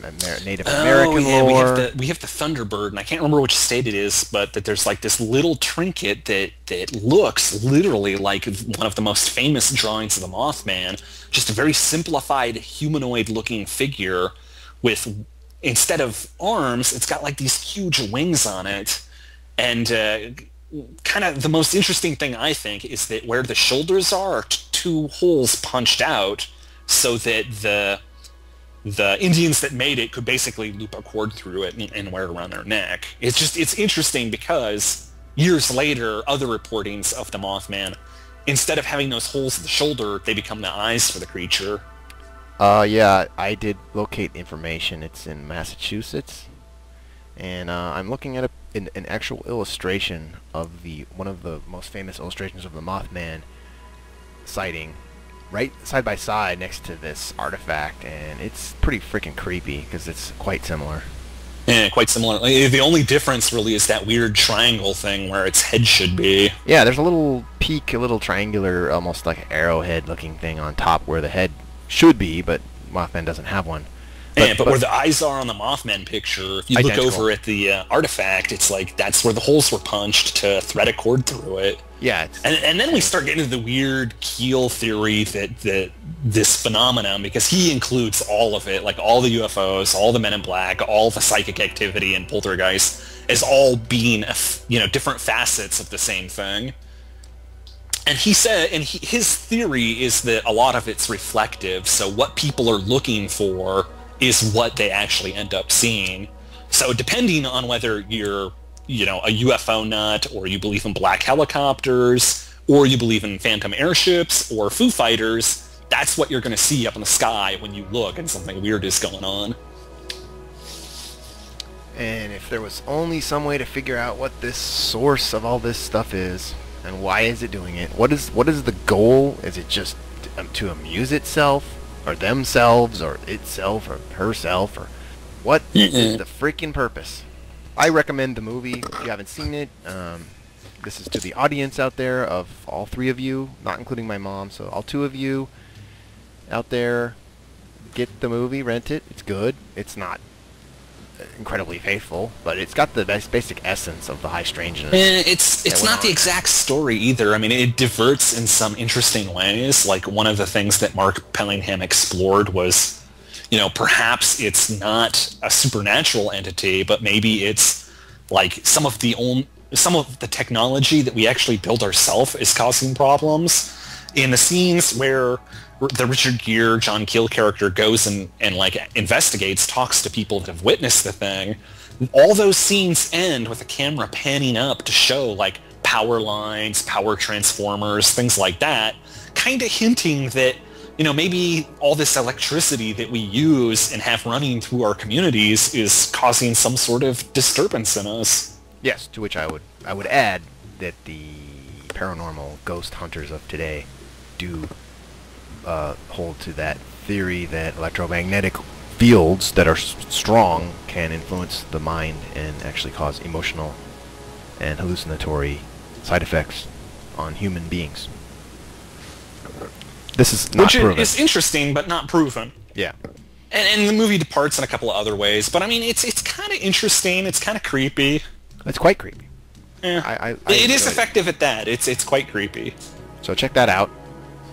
Native American lore. We have the Thunderbird, and I can't remember which state it is, but that there's like this little trinket that looks literally like one of the most famous drawings of the Mothman. Just a very simplified humanoid-looking figure with, instead of arms, it's got like these huge wings on it. And kind of the most interesting thing, I think, is that where the shoulders are two holes punched out so that the Indians that made it could basically loop a cord through it and wear it around their neck. It's interesting because years later, other reportings of the Mothman, instead of having those holes at the shoulder, they become the eyes for the creature. Yeah, I did locate information. It's in Massachusetts, and I'm looking at an actual illustration of one of the most famous illustrations of the Mothman sighting, right side by side next to this artifact, and it's pretty freaking creepy because it's quite similar. Yeah, quite similar. The only difference really is that weird triangle thing where its head should be. Yeah, there's a little peak, a little triangular, almost like arrowhead-looking thing on top where the head should be, but Mothman doesn't have one. But where the eyes are on the Mothman picture, if you identical. look over at the artifact, it's like that's where the holes were punched to thread a cord through it. Yeah. And then we start getting into the weird Keel theory that this phenomenon, because he includes all of it, like all the UFOs, all the Men in Black, all the psychic activity and poltergeist, as all being different facets of the same thing. And he said, his theory is that a lot of it's reflective, so what people are looking for is what they actually end up seeing. So depending on whether you're, a UFO nut, or you believe in black helicopters, or you believe in phantom airships, or Foo Fighters, that's what you're going to see up in the sky when you look and something weird is going on. And if there was only some way to figure out what this source of all this stuff is, and why is it doing it? What is the goal? Is it just to amuse itself, or themselves, or itself, or herself, or what is the freaking purpose? I recommend the movie if you haven't seen it. This is to the audience out there of all three of you, not including my mom, so all two of you out there, get the movie, rent it. It's good. It's not incredibly faithful, but it's got the basic essence of the high strangeness. And it's not the exact story either. I mean, it diverts in some interesting ways. Like, one of the things that Mark Pellingham explored was, perhaps it's not a supernatural entity, but maybe it's like some of the technology that we actually build ourselves is causing problems. In the scenes where the Richard Gere, John Keel character goes and investigates, talks to people that have witnessed the thing, all those scenes end with a camera panning up to show power lines, power transformers, things like that, kind of hinting that maybe all this electricity that we use and have running through our communities is causing some sort of disturbance in us. Yes, to which I would add that the paranormal ghost hunters of today do hold to that theory that electromagnetic fields that are strong can influence the mind and actually cause emotional and hallucinatory side effects on human beings. This is not proven. Which is interesting, but not proven. Yeah. And the movie departs in a couple of other ways, but I mean, it's kind of interesting. It's kind of creepy. It's quite creepy. Yeah. It is effective at that. It's quite creepy. So check that out.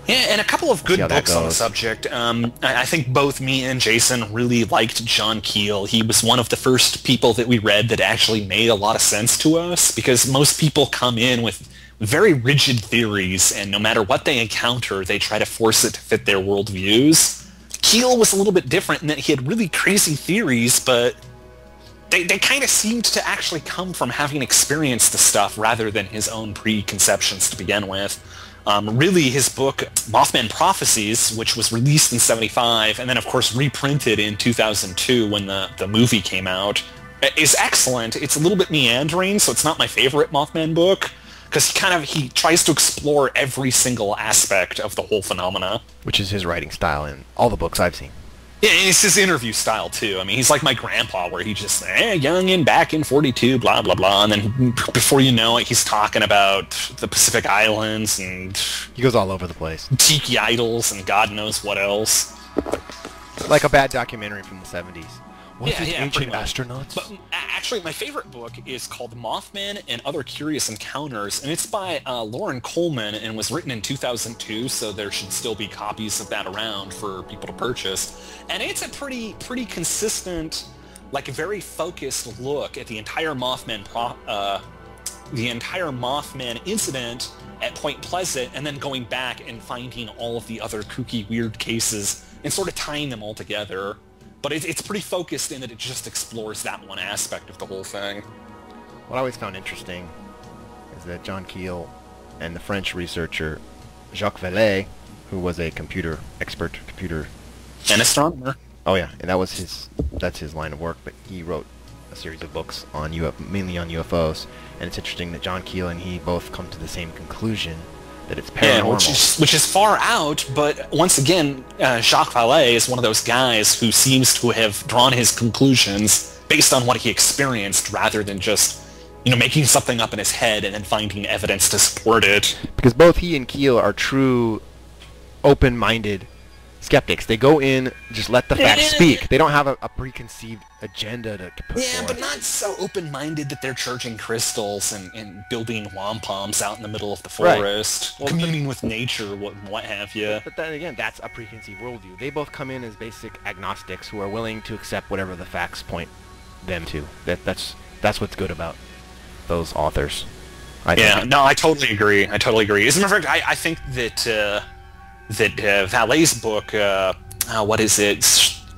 Yeah, and a couple of good books on the subject. I think both me and Jason really liked John Keel. He was one of the first people that we read that actually made a lot of sense to us, because most people come in with very rigid theories, and no matter what they encounter, they try to force it to fit their worldviews. Keel was a little bit different in that he had really crazy theories, but they kind of seemed to actually come from having experienced the stuff rather than his own preconceptions to begin with. Really, his book, Mothman Prophecies, which was released in '75, and then, of course, reprinted in 2002 when the movie came out, is excellent. It's a little bit meandering, so it's not my favorite Mothman book, because he tries to explore every single aspect of the whole phenomena. Which is his writing style in all the books I've seen. Yeah, and it's his interview style, too. I mean, he's like my grandpa, where he just, young and back in 42, blah, blah, blah, and then before you know it, he's talking about the Pacific Islands, and he goes all over the place. Tiki idols, and God knows what else. Like a bad documentary from the 70s. Yeah, ancient astronauts? But actually, my favorite book is called Mothman and Other Curious Encounters, and it's by Lauren Coleman, and was written in 2002, so there should still be copies of that around for people to purchase. And it's a pretty consistent, very focused look at the entire Mothman incident at Point Pleasant and then going back and finding all of the other kooky, weird cases and sort of tying them all together. But it's pretty focused in that it just explores that one aspect of the whole thing. What I always found interesting is that John Keel and the French researcher Jacques Vallée, who was a computer expert, An astronomer. Oh yeah, and that's his line of work, but he wrote a series of books on mainly on UFOs, and it's interesting that John Keel and he both come to the same conclusion, that it's paranormal. Yeah, which is far out, but once again, Jacques Vallée is one of those guys who seems to have drawn his conclusions based on what he experienced rather than just, making something up in his head and then finding evidence to support it. Because both he and Keel are true, open-minded skeptics. They go in, just let the facts speak. They don't have a preconceived agenda to put forth. But not so open-minded that they're charging crystals and building wampums out in the middle of the forest, right. communing with nature, what have you. But then again, that's a preconceived worldview. They both come in as basic agnostics who are willing to accept whatever the facts point them to. That's what's good about those authors. I totally agree. As a matter of fact, I think that Vallée's book, what is it?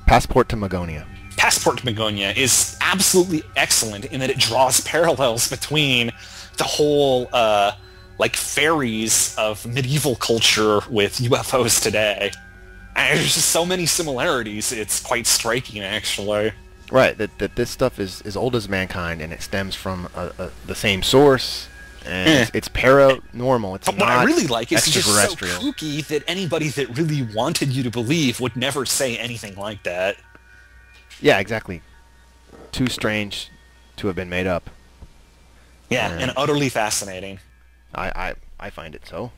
Passport to Magonia. Passport to Magonia is absolutely excellent in that it draws parallels between the whole, fairies of medieval culture with UFOs today. And there's just so many similarities, it's quite striking, actually. Right, that this stuff is as old as mankind, and it stems from the same source, and it's paranormal. It's but what I really like is just so extraterrestrial. kooky that anybody that really wanted you to believe would never say anything like that. Yeah, exactly. Too strange to have been made up. Yeah, and utterly fascinating. I find it so.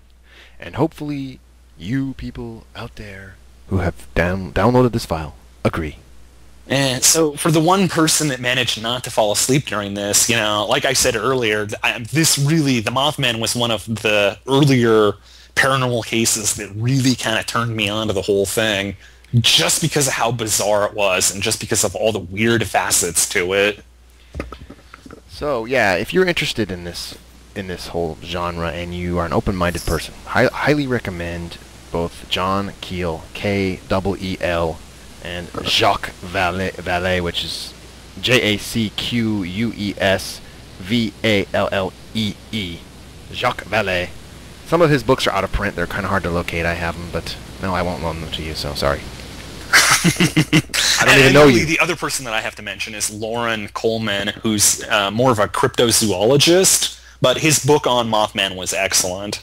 And hopefully you people out there who have downloaded this file agree. And so for the one person that managed not to fall asleep during this, like I said earlier, the Mothman was one of the earlier paranormal cases that really kind of turned me on to the whole thing, just because of how bizarre it was and just because of all the weird facets to it. So yeah, if you're interested in this whole genre and you are an open-minded person, highly recommend both John Keel, K-E-E-L, and Jacques Vallée, which is Jacquesvallee. Jacques Vallée. Some of his books are out of print. They're kind of hard to locate. I have them, but no, I won't loan them to you, so sorry. I don't even know you. The other person that I have to mention is Lauren Coleman, who's more of a cryptozoologist, but his book on Mothman was excellent.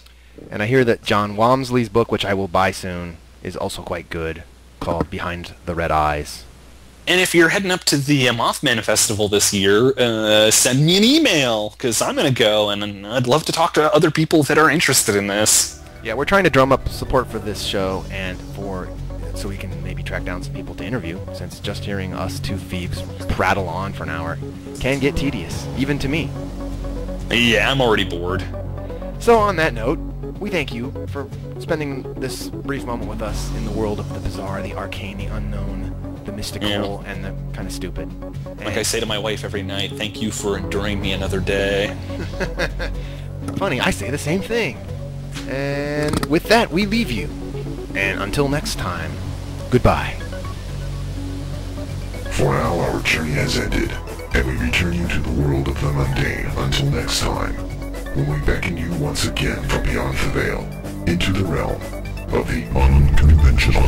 And I hear that John Walmsley's book, which I will buy soon, is also quite good, called Behind the Red Eyes. And if you're heading up to the Mothman Festival this year, send me an email, because I'm going to go, and I'd love to talk to other people that are interested in this. Yeah, we're trying to drum up support for this show, and so we can maybe track down some people to interview, since just hearing us two thieves prattle on for an hour can get tedious, even to me. Yeah, I'm already bored. So on that note, we thank you for spending this brief moment with us in the world of the bizarre, the arcane, the unknown, the mystical, and the kind of stupid. Like I say to my wife every night, thank you for enduring me another day. Funny, I say the same thing. And with that, we leave you. And until next time, goodbye. For now, our journey has ended, and we return you to the world of the mundane until next time, when we beckon you once again from beyond the veil into the realm of the unconventional.